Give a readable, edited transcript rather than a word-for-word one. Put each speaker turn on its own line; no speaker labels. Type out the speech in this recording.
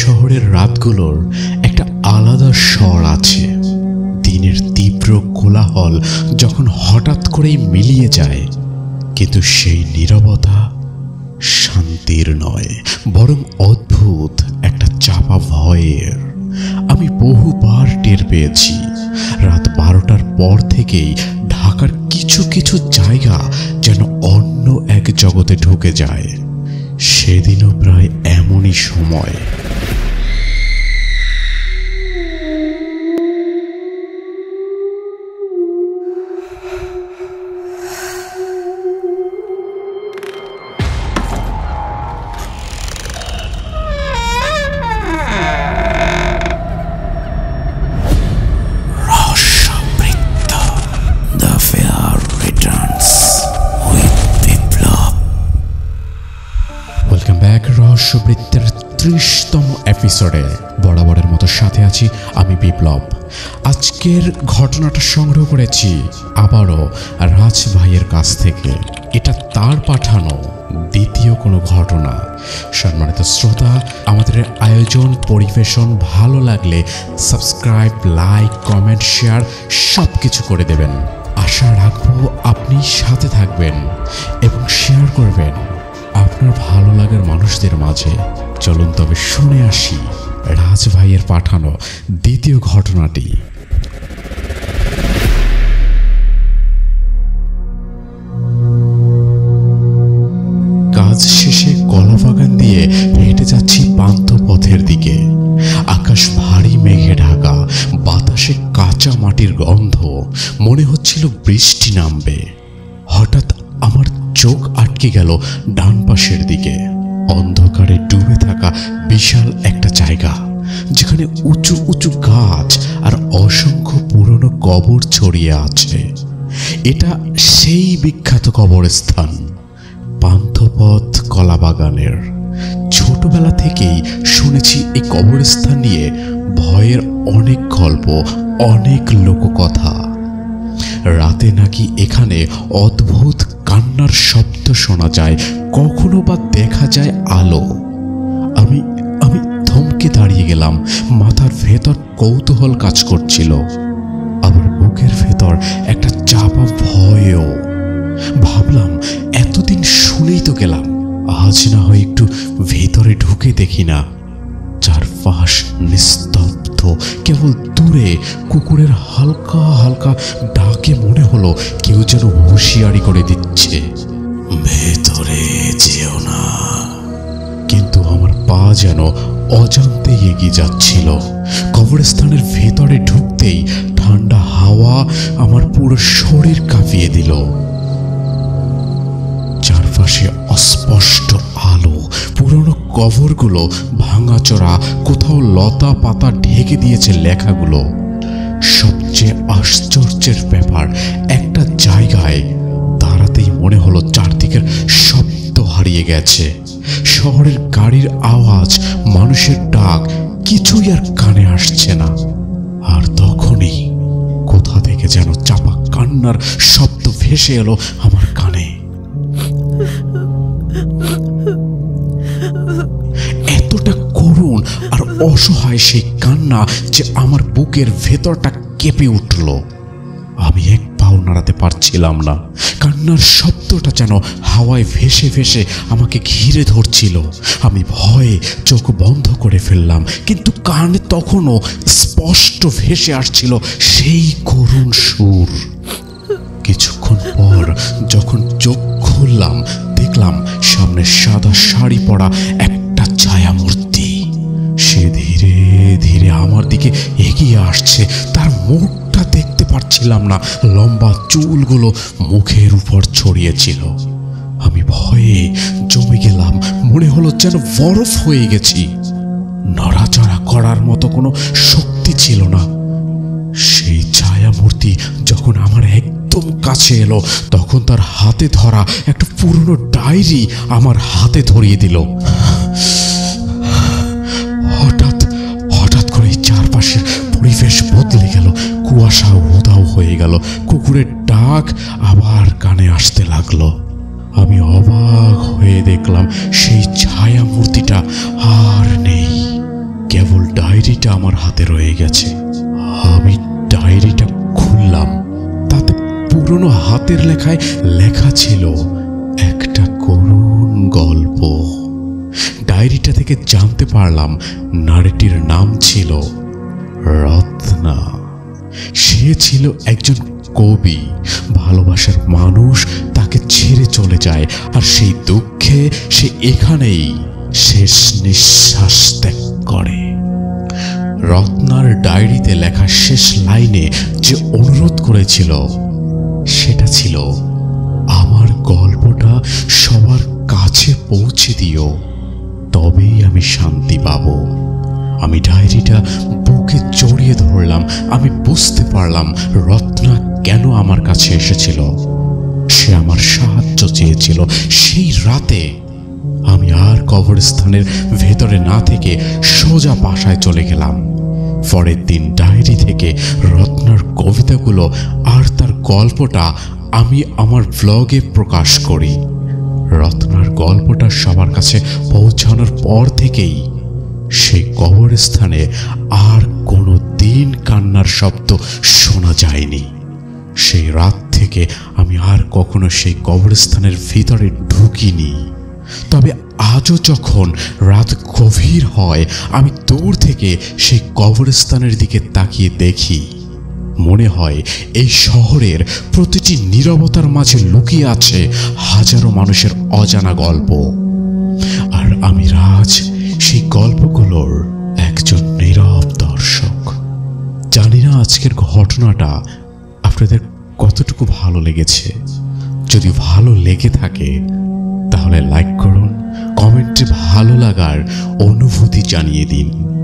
শহরের রাতগুলোর একটা আলাদা স্বর আছে। দিনের তীব্র কোলাহল যখন হঠাৎ করেই মিলিয়ে যায়, কিন্তু সেই নীরবতা শান্তির নয়, বরং অদ্ভুত একটা চাপা ভয়ের। আমি বহুবার টের পেয়েছি রাত 12টার পর থেকেই ঢাকার কিছু কিছু জায়গা যেন অন্য এক জগতে ঢুকে যায়। সেদিনও প্রায় এমনই সময়। রহস্যবৃত্তের 30তম এপিসোডে বরাবরের মতো সাথে আছি আমি বিপ্লব। আজকের ঘটনাটা সংগ্রহ করেছি আবারও রাজ ভাইয়ের কাছ থেকে। এটা তার পাঠানো দ্বিতীয় কোনো ঘটনা। সম্মানিত শ্রোতা, আমাদের আয়োজন পরিবেশন ভালো লাগলে সাবস্ক্রাইব, লাইক, কমেন্ট, শেয়ার সব কিছু করে দেবেন। আশা রাখবো আপনি সাথে থাকবেন এবং শেয়ার করবেন আপনার ভালো লাগার মানুষদের মাঝে। চলুন তবে শুনে আসি রাজ ভাইয়ের পাঠানো দ্বিতীয় ঘটনাটি। কাজ শেষে কলাবাগান দিয়ে হেঁটে যাচ্ছি পান্থপথের দিকে। আকাশ ভারী মেঘে ঢাকা, বাতাসে কাঁচা মাটির গন্ধ, মনে হচ্ছিল বৃষ্টি নামবে। হঠাৎ আমার চোখ আটকে গেল ডান পাশের দিকে। অন্ধকারে ডুবে থাকা বিশাল একটা জায়গা, যেখানে উঁচু উঁচু গাছ আর অসংখ্য পুরনো কবর ছড়িয়ে আছে। এটা সেই বিখ্যাত কবরস্থান পান্থপথ কলাবাগানের। ছোটবেলা থেকেই শুনেছি এই কবরস্থান নিয়ে ভয়ের অনেক গল্প, অনেক লোককথা। রাতে নাকি এখানে অদ্ভুত কান্নার শব্দ শোনা যায়, কখনো বা দেখা যায় আলো। আমি থমকে দাঁড়িয়ে গেলাম। মাথার ভেতর কৌতূহল কাজ করছিল, আবার বুকের ভেতর একটা চাপা ভয়ও। ভাবলাম এতদিন শুনেই তো গেলাম, আজ না হয় একটু ভেতরে ঢুকে দেখি না। চারপাশ নিস্তব্ধ, কেবল দূরে কুকুরের হালকা হালকা ডাকে মনে হলো কেউ যেন হুঁশিয়ারি করে দিচ্ছে, ভেতরে যেও না। কিন্তু আমার পা যেন অজান্তে এগিয়ে যাচ্ছিল। কবরস্থানের ভেতরে ঢুকতেই ঠান্ডা হাওয়া আমার পুরো শরীর কাঁপিয়ে দিল। চারপাশে অস্পষ্ট আলো, পুরনো কবরগুলো ভাঙাচোরা, কোথাও লতা পাতা ঢেকে দিয়েছে লেখাগুলো। সবচেয়ে আশ্চর্যের ব্যাপার, একটা জায়গায় দাঁড়াতেই মনে হলো চারদিকের শব্দ হারিয়ে গেছে। শহরের গাড়ির আওয়াজ, মানুষের ডাক, কিছুই আর কানে আসছে না। আর তখনই কোথা থেকে যেন চাপা কান্নার শব্দ ভেসে এলো আমার কানে। এতটা করুণ আর অসহায় সেই কান্না যে আমার বুকের ভেতরটা কেঁপে উঠল। আমি এক পাও নাড়াতে পারছিলাম না। কান্নার শব্দটা যেন হাওয়ায় ভেসে ভেসে আমাকে ঘিরে ধরছিল। আমি ভয়ে চোখ বন্ধ করে ফেললাম, কিন্তু কানে তখনও স্পষ্ট ভেসে আসছিল সেই করুণ সুর। কিছুক্ষণ পর যখন চোখ খুললাম, দেখলাম সামনে সাদা শাড়ি পরা একটা ছায়ামূর্তি। সে ধীরে ধীরে আমার দিকে এগিয়ে আসছে। তার মুখটা দেখতে পারছিলাম না, লম্বা চুলগুলো মুখের উপর ছড়িয়েছিল। আমি ভয়ে জমে গেলাম, মনে হলো যেন বরফ হয়ে গেছি। নড়াচড়া করার মতো কোনো শক্তি ছিল না। সেই ছায়ামূর্তি যখন আমার একদম কাছে এলো, তখন তার হাতে ধরা একটা পুরনো ডায়েরি আমার হাতে ধরিয়ে দিল। হঠাৎ করে চারপাশের পরিবেশ বদলে গেল। কুয়াশা উধাও হয়ে গেল। কুকুরের ডাক আবার কানে আসতে লাগলো। আমি অবাক হয়ে দেখলাম সেই ছায়ামূর্তিটা আর নেই। পুরনো হাতের লেখায় লেখা ছিল একটা করুণ গল্প। ডায়েরিটা থেকে জানতে পারলাম নারীটির নাম ছিল রত্না। সে ছিল একজন কবি। ভালোবাসার মানুষ তাকে ছেড়ে চলে যায়, আর সেই দুঃখে সে এখানেই শেষ নিঃশ্বাস ত্যাগ করে। রত্নার ডায়েরিতে লেখা শেষ লাইনে যে অনুরোধ করেছিল সেটা ছিল, আমার গল্পটা সবার কাছে পৌঁছে দিও, তবেই আমি শান্তি পাব। আমি ডায়েরিটা বুকে জড়িয়ে ধরলাম। আমি বুঝতে পারলাম রত্না কেন আমার কাছে এসেছিল। সে আমার সাহায্য চেয়েছিল। সেই রাতে আমি আর কবরস্থানের ভেতরে না থেকে সোজা বাসায় চলে গেলাম। পরের দিন ডায়েরি থেকে রত্নার কবিতাগুলো আর তার গল্পটা আমি আমার ব্লগে প্রকাশ করি। রত্নার গল্পটা সবার কাছে পৌঁছানোর পর থেকেই সেই কবরস্থানে আর কোনো দিন কান্নার শব্দ শোনা যায়নি। সেই রাত থেকে আমি আর কখনো সেই কবরস্থানের ভিতরে ঢুকিনি। তবে আজও যখন রাত গভীর হয়, আমি দূর থেকে সেই কবরস্থানের দিকে তাকিয়ে দেখি, মনে হয় এই শহরের প্রতিটি নীরবতার মাঝে লুকিয়ে আছে হাজারো মানুষের অজানা গল্প। আর আমি রাজ সেই গল্পগুলোর একজন নীরব দর্শক। জানি না আজকের ঘটনাটা আপনাদের কতটুকু ভালো লেগেছে। যদি ভালো লেগে থাকে তাহলে লাইক করুন, কমেন্টে ভালো লাগার অনুভূতি জানিয়ে দিন।